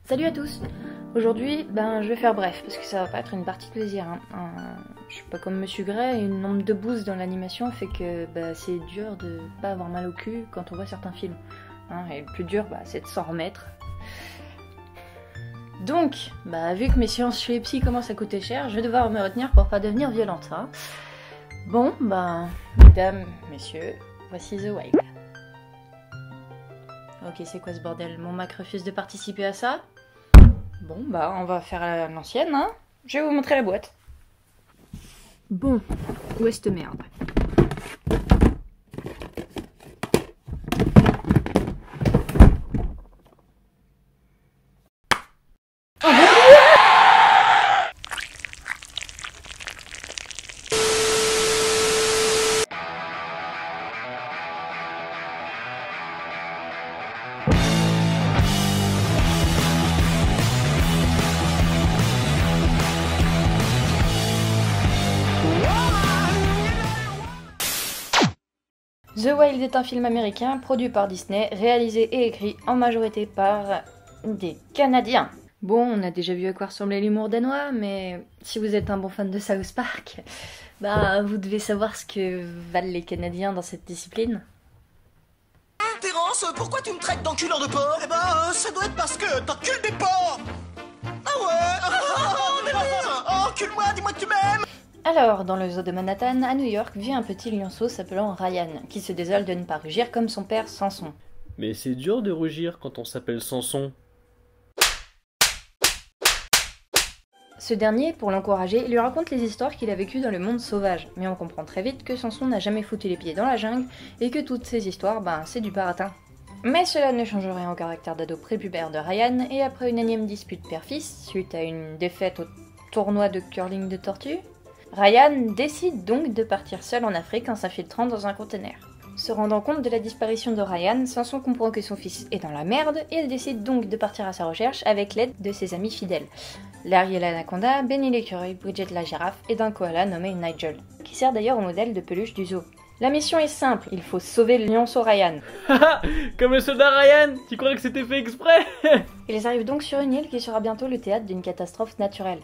Salut à tous. Aujourd'hui, je vais faire bref, parce que ça va pas être une partie de plaisir. Je suis pas comme Monsieur Gray, et le nombre de boosts dans l'animation fait que c'est dur de pas avoir mal au cul quand on voit certains films. Et le plus dur, c'est de s'en remettre. Donc, vu que mes séances chez les psys commencent à coûter cher, je vais devoir me retenir pour pas devenir violente. Bon, mesdames, messieurs, voici The Whale. Ok, c'est quoi ce bordel? Mon Mac refuse de participer à ça? Bon, on va faire à l'ancienne, Je vais vous montrer la boîte. Bon, où est cette merde? The Wild est un film américain produit par Disney, réalisé et écrit en majorité par des Canadiens. Bon, on a déjà vu à quoi ressemblait l'humour danois, mais si vous êtes un bon fan de South Park, vous devez savoir ce que valent les Canadiens dans cette discipline. Terence, pourquoi tu me traites d'enculeur de porc? Ça doit être parce que t'encules des porcs. Ah ouais. Encule-moi, dis-moi que tu m'aimes. Alors, dans le zoo de Manhattan, à New York, vit un petit lionceau s'appelant Ryan, qui se désole de ne pas rugir comme son père Samson. Mais c'est dur de rugir quand on s'appelle Samson. Ce dernier, pour l'encourager, lui raconte les histoires qu'il a vécues dans le monde sauvage, mais on comprend très vite que Samson n'a jamais foutu les pieds dans la jungle, et que toutes ces histoires, c'est du baratin. Mais cela ne change rien au caractère d'ado prépubère de Ryan, et après une énième dispute père-fils, suite à une défaite au tournoi de curling de tortue, Ryan décide donc de partir seul en Afrique en s'infiltrant dans un conteneur. Se rendant compte de la disparition de Ryan, Samson comprend que son fils est dans la merde et décide donc de partir à sa recherche avec l'aide de ses amis fidèles. Larry et l'anaconda, Benny l'écureuil, Bridget la girafe et d'un koala nommé Nigel, qui sert d'ailleurs au modèle de peluche du zoo. La mission est simple, il faut sauver le lionceau Ryan. Comme le soldat Ryan. Tu crois que c'était fait exprès? Ils arrivent donc sur une île qui sera bientôt le théâtre d'une catastrophe naturelle.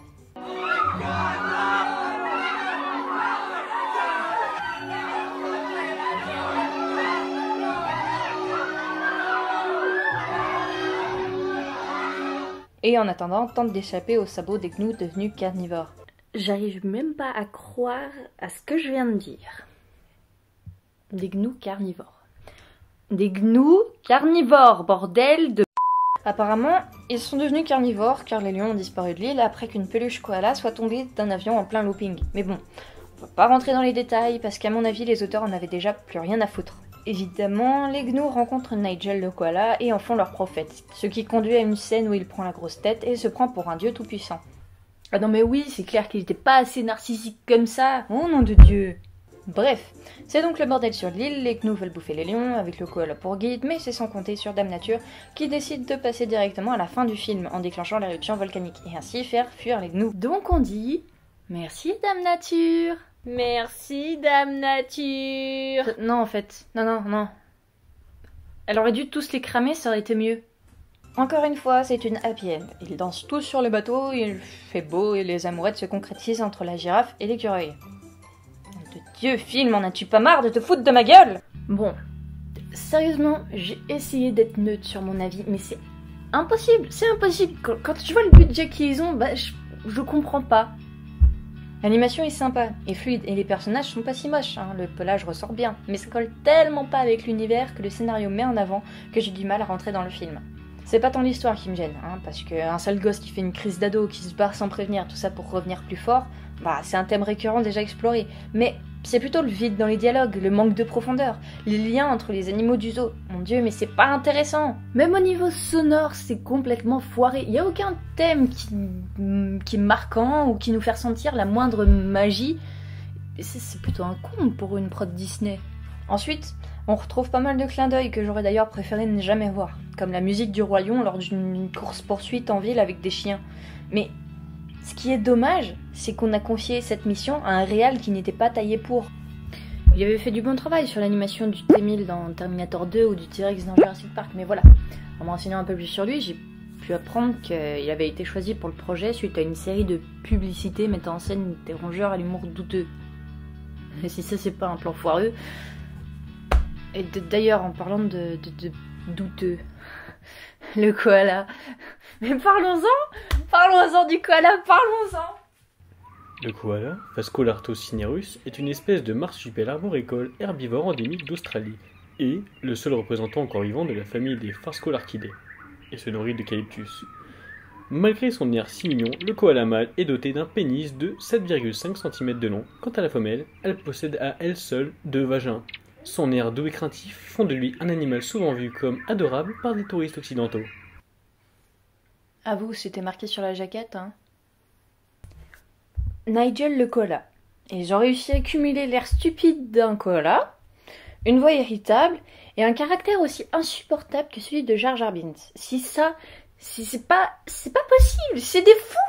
Et en attendant, tente d'échapper aux sabots des gnous devenus carnivores. J'arrive même pas à croire à ce que je viens de dire. Des gnous carnivores. Des gnous carnivores, bordel de... Apparemment, ils sont devenus carnivores car les lions ont disparu de l'île après qu'une peluche koala soit tombée d'un avion en plein looping. Mais bon, on va pas rentrer dans les détails parce qu'à mon avis, les auteurs en avaient déjà plus rien à foutre. Évidemment, les gnous rencontrent Nigel le koala et en font leur prophète, ce qui conduit à une scène où il prend la grosse tête et se prend pour un dieu tout-puissant. Ah non mais oui, c'est clair qu'il était pas assez narcissique comme ça, oh nom de Dieu. Bref, c'est donc le bordel sur l'île, les gnous veulent bouffer les lions avec le koala pour guide, mais c'est sans compter sur Dame Nature qui décide de passer directement à la fin du film en déclenchant l'éruption volcanique et ainsi faire fuir les gnous. Donc on dit merci Dame Nature. Merci, Dame Nature. Non, en fait. Non. Elle aurait dû tous les cramer, ça aurait été mieux. Encore une fois, c'est une happy end. Ils dansent tous sur le bateau, il fait beau et les amourettes se concrétisent entre la girafe et l'écureuil. De Dieu, film, en as-tu pas marre de te foutre de ma gueule? Bon, sérieusement, j'ai essayé d'être neutre sur mon avis, mais c'est impossible, Quand tu vois le budget qu'ils ont, je comprends pas. L'animation est sympa et fluide et les personnages sont pas si moches, le pelage ressort bien, mais ça colle tellement pas avec l'univers que le scénario met en avant que j'ai du mal à rentrer dans le film. C'est pas tant l'histoire qui me gêne, parce qu'un sale gosse qui fait une crise d'ado, qui se barre sans prévenir, tout ça pour revenir plus fort, c'est un thème récurrent déjà exploré, mais c'est plutôt le vide dans les dialogues, le manque de profondeur, les liens entre les animaux du zoo. Mon Dieu, mais c'est pas intéressant. Même au niveau sonore, c'est complètement foiré. Il y a aucun thème qui est marquant ou qui nous fait ressentir la moindre magie. C'est plutôt un con pour une prod Disney. Ensuite, on retrouve pas mal de clins d'œil que j'aurais d'ailleurs préféré ne jamais voir, comme la musique du Roi Lion lors d'une course-poursuite en ville avec des chiens. Mais ce qui est dommage, c'est qu'on a confié cette mission à un réal qui n'était pas taillé pour. Il avait fait du bon travail sur l'animation du T-1000 dans Terminator 2 ou du T-Rex dans Jurassic Park, mais voilà. En me renseignant un peu plus sur lui, j'ai pu apprendre qu'il avait été choisi pour le projet suite à une série de publicités mettant en scène des rongeurs à l'humour douteux. Et si ça c'est pas un plan foireux... Et d'ailleurs, en parlant de douteux, le koala... Mais parlons-en du koala, parlons-en. Le koala, Phascolarctos cinerus, est une espèce de marsupel arboricole herbivore endémique d'Australie et le seul représentant encore vivant de la famille des Phascolarchidae et se nourrit d'eucalyptus. Malgré son air si mignon, le koala mâle est doté d'un pénis de 7,5 cm de long. Quant à la femelle, elle possède à elle seule 2 vagins. Son air doux et craintif font de lui un animal souvent vu comme adorable par des touristes occidentaux. Ah vous, c'était marqué sur la jaquette, hein. Nigel le koala. Ils ont réussi à cumuler l'air stupide d'un koala, une voix irritable et un caractère aussi insupportable que celui de Jar Jar Binks. C'est pas possible, c'est des fous.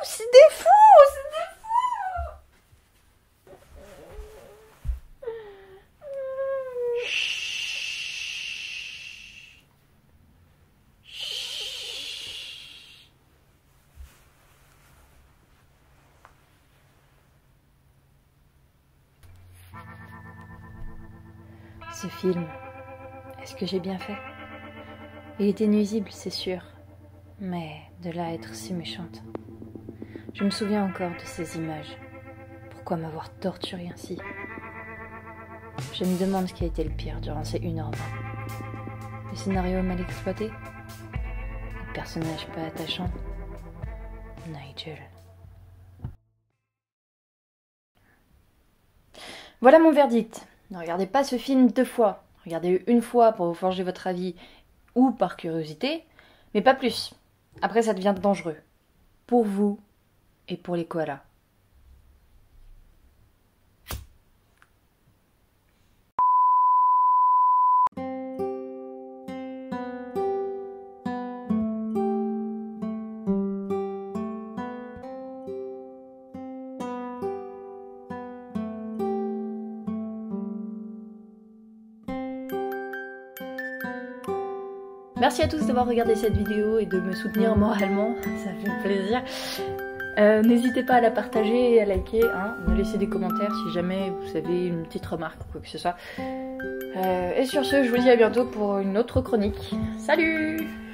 Ce film, est-ce que j'ai bien fait? Il était nuisible, c'est sûr, mais de là à être si méchante. Je me souviens encore de ces images. Pourquoi m'avoir torturée ainsi? Je me demande ce qui a été le pire durant ces 1 heure. Le scénario mal exploité? Le personnage pas attachant? Nigel. Voilà mon verdict. Ne regardez pas ce film 2 fois. Regardez-le 1 fois pour vous forger votre avis ou par curiosité, mais pas plus. Après, ça devient dangereux. Pour vous et pour les koalas. Merci à tous d'avoir regardé cette vidéo et de me soutenir moralement, ça fait plaisir. N'hésitez pas à la partager et à liker, hein, me laisser des commentaires si jamais vous avez une petite remarque ou quoi que ce soit. Et sur ce, je vous dis à bientôt pour une autre chronique. Salut!